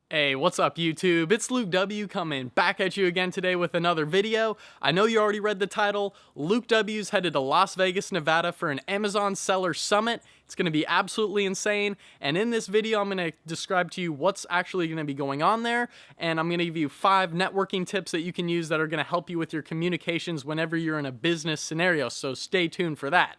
Hey, what's up YouTube? It's Luke W coming back at you again today with another video. I know you already read the title. Luke W's headed to Las Vegas, Nevada for an Amazon Seller Summit. It's going to be absolutely insane, and in this video I'm going to describe to you what's actually going to be going on there, and I'm going to give you 5 networking tips that you can use that are going to help you with your communications whenever you're in a business scenario, so stay tuned for that.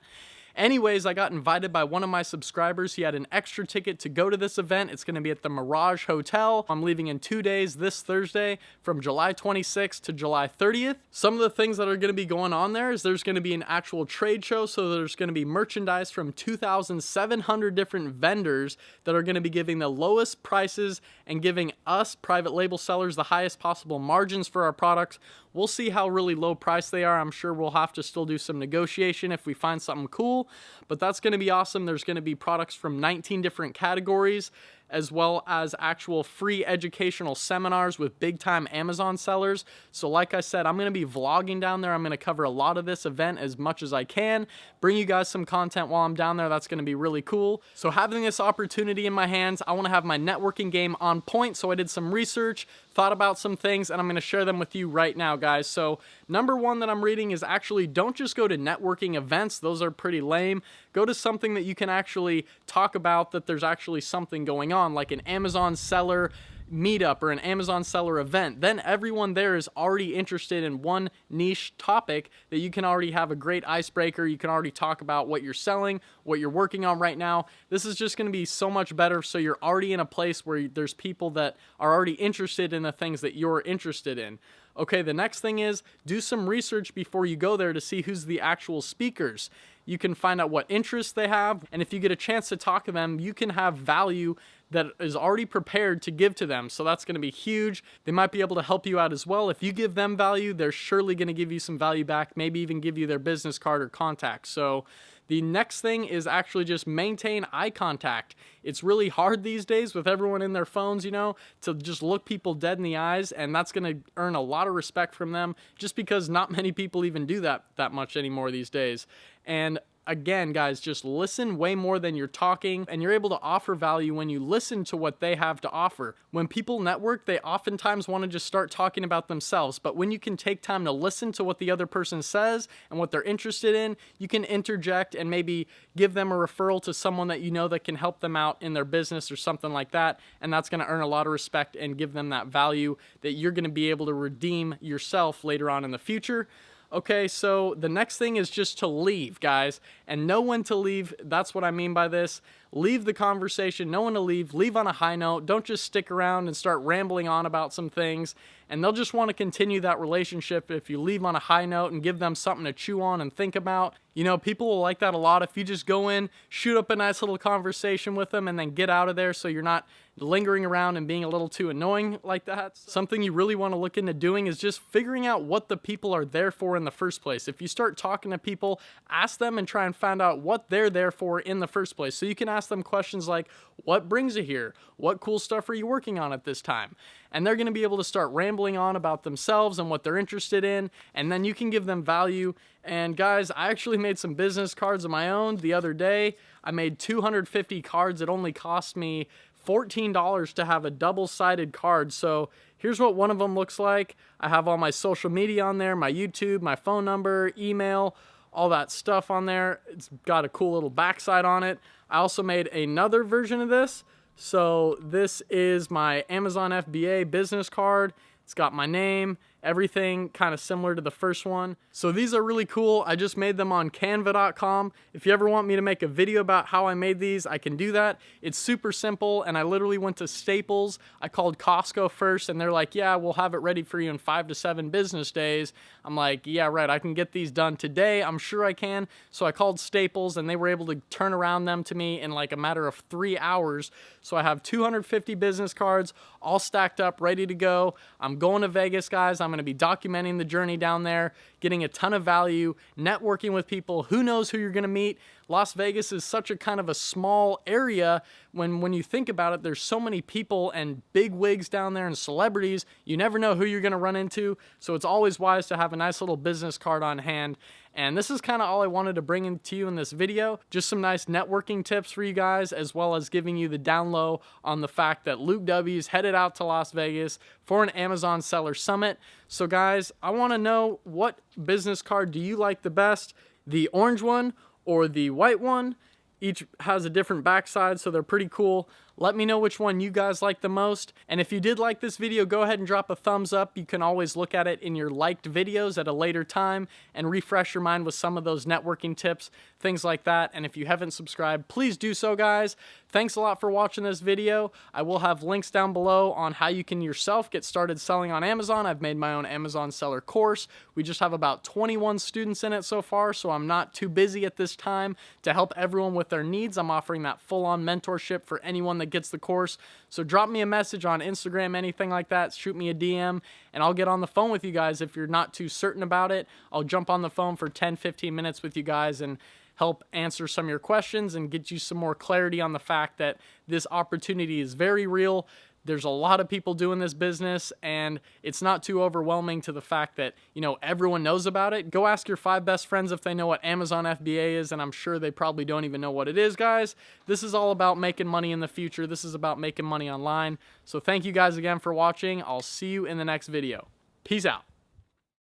Anyways, I got invited by one of my subscribers. He had an extra ticket to go to this event. It's going to be at the Mirage Hotel. I'm leaving in 2 days this Thursday from July 26th to July 30th. Some of the things that are going to be going on there is there's going to be an actual trade show. So there's going to be merchandise from 2,700 different vendors that are going to be giving the lowest prices and giving us private label sellers the highest possible margins for our products. We'll see how really low price they are. I'm sure we'll have to still do some negotiation if we find something cool, but that's going to be awesome. There's going to be products from 19 different categories, as well as actual free educational seminars with big time Amazon sellers. So like I said, I'm going to be vlogging down there. I'm going to cover a lot of this event as much as I can, bring you guys some content while I'm down there. That's going to be really cool. So having this opportunity in my hands, I want to have my networking game on point. So I did some research, thought about some things, and I'm going to share them with you right now, guys. So number 1 that I'm reading is actually don't just go to networking events. Those are pretty lame. Go to something that you can actually talk about, that there's actually something going on, like an Amazon seller meetup or an Amazon seller event. Then everyone there is already interested in one niche topic that you can already have a great icebreaker. You can already talk about what you're selling, what you're working on right now. This is just going to be so much better. So you're already in a place where there's people that are already interested in the things that you're interested in. Okay, the next thing is do some research before you go there to see who's the actual speakers. You can find out what interests they have, and if you get a chance to talk to them, you can have value that is already prepared to give to them. So that's going to be huge. They might be able to help you out as well. If you give them value, they're surely going to give you some value back, maybe even give you their business card or contact. So the next thing is actually just maintain eye contact. It's really hard these days with everyone in their phones, you know, to just look people dead in the eyes, and that's going to earn a lot of respect from them just because not many people even do that much anymore these days. And again, guys, just listen way more than you're talking, and you're able to offer value when you listen to what they have to offer. When people network, they oftentimes want to just start talking about themselves, but when you can take time to listen to what the other person says and what they're interested in, you can interject and maybe give them a referral to someone that you know that can help them out in their business or something like that, and that's going to earn a lot of respect and give them that value that you're going to be able to redeem yourself later on in the future. Okay, so the next thing is just to leave, guys, and know when to leave. That's what I mean by this. Leave the conversation, know when to leave. Leave on a high note. Don't just stick around and start rambling on about some things, and they'll just want to continue that relationship if you leave on a high note and give them something to chew on and think about. You know, people will like that a lot if you just go in, shoot up a nice little conversation with them, and then get out of there so you're not lingering around and being a little too annoying like that. Something you really want to look into doing is just figuring out what the people are there for in the first place. If you start talking to people, ask them and try and find out what they're there for in the first place. So you can ask them questions like, what brings you here? What cool stuff are you working on at this time? And they're going to be able to start rambling on about themselves and what they're interested in, and then you can give them value. And guys, I actually made some business cards of my own the other day. I made 250 cards. It only cost me $14 to have a double-sided card. So here's what one of them looks like. I have all my social media on there, my YouTube, my phone number, email, all that stuff on there. It's got a cool little backside on it. I also made another version of this. So this is my Amazon FBA business card. It's got my name, everything kind of similar to the first one. So these are really cool. I just made them on canva.com. If you ever want me to make a video about how I made these, I can do that. It's super simple, and I literally went to Staples. I called Costco first, and they're like, yeah, we'll have it ready for you in 5 to 7 business days. I'm like, yeah, right, I can get these done today. I'm sure I can. So I called Staples, and they were able to turn around them to me in like a matter of 3 hours. So I have 250 business cards all stacked up, ready to go. I'm going to Vegas, guys. I'm going to be documenting the journey down there, getting a ton of value, networking with people. Who knows who you're going to meet? Las Vegas is such a kind of a small area. When you think about it, there's so many people and big wigs down there and celebrities. You never know who you're going to run into. So it's always wise to have a nice little business card on hand. And this is kind of all I wanted to bring into you in this video. Just some nice networking tips for you guys, as well as giving you the down low on the fact that Luke W's headed out to Las Vegas for an Amazon Seller Summit. So guys, I want to know, what business card do you like the best? The orange one or the white one? Each has a different backside, so they're pretty cool. Let me know which one you guys like the most. And if you did like this video, go ahead and drop a thumbs up. You can always look at it in your liked videos at a later time and refresh your mind with some of those networking tips, things like that. And if you haven't subscribed, please do so, guys. Thanks a lot for watching this video. I will have links down below on how you can yourself get started selling on Amazon. I've made my own Amazon seller course. We just have about 21 students in it so far, so I'm not too busy at this time to help everyone with their needs. I'm offering that full-on mentorship for anyone that gets the course. So drop me a message on Instagram, anything like that. Shoot me a DM, and I'll get on the phone with you guys if you're not too certain about it. I'll jump on the phone for 10-15 minutes with you guys and help answer some of your questions and get you some more clarity on the fact that this opportunity is very real. There's a lot of people doing this business, and it's not too overwhelming to the fact that, you know, everyone knows about it. Go ask your 5 best friends if they know what Amazon FBA is, and I'm sure they probably don't even know what it is, guys. This is all about making money in the future. This is about making money online. So thank you guys again for watching. I'll see you in the next video. Peace out.